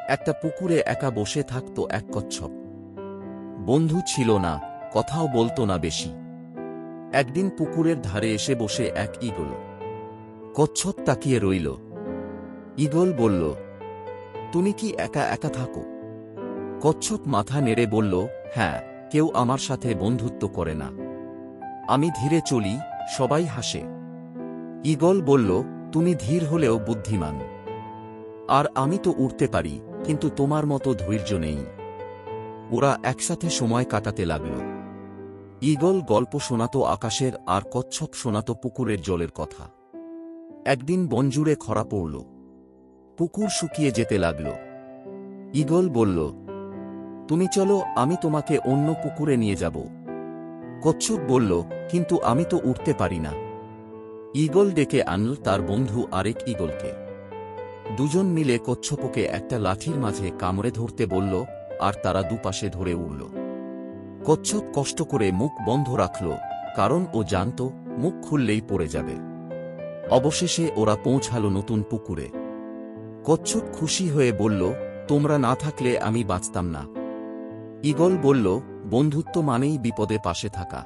একটা পুকুরে একা বসে থাকত এক কচ্ছপ। বন্ধু ছিল না, কথাও বলতো না বেশি। একদিন পুকুরের ধারে এসে বসে এক ঈগল। কচ্ছপ তাকিয়ে রইল। ঈগল বলল, তুমি কি একা একা থাকো? কচ্ছপ মাথা নেড়ে বলল, হ্যাঁ, কেউ আমার সাথে বন্ধুত্ব করে না। আমি ধীরে চলি, সবাই হাসে। ঈগল বলল, তুমি ধীর হলেও বুদ্ধিমান। আর আমি তো উড়তে পারি, কিন্তু তোমার মতো ধৈর্য নেই। ওরা একসাথে সময় কাটাতে লাগল। ঈগল গল্প শোনাত আকাশের, আর কচ্ছপ শোনাত পুকুরের জলের কথা। একদিন বনজুড়ে খরা পড়ল। পুকুর শুকিয়ে যেতে লাগল। ঈগল বলল, তুমি চলো, আমি তোমাকে অন্য পুকুরে নিয়ে যাব। কচ্ছপ বলল, কিন্তু আমি তো উঠতে পারি না। ঈগল ডেকে আনল তার বন্ধু আরেক ঈগলকে। দুজন মিলে কচ্ছপকে একটা লাঠির মাঝে কামড়ে ধরতে বলল, আর তারা দুপাশে ধরে উড়ল। কচ্ছপ কষ্ট করে মুখ বন্ধ রাখল, কারণ ও জানত মুখ খুললেই পড়ে যাবে। অবশেষে ওরা পৌঁছাল নতুন পুকুরে। কচ্ছপ খুশি হয়ে বলল, তোমরা না থাকলে আমি বাঁচতাম না। ঈগল বলল, বন্ধুত্ব মানেই বিপদে পাশে থাকা।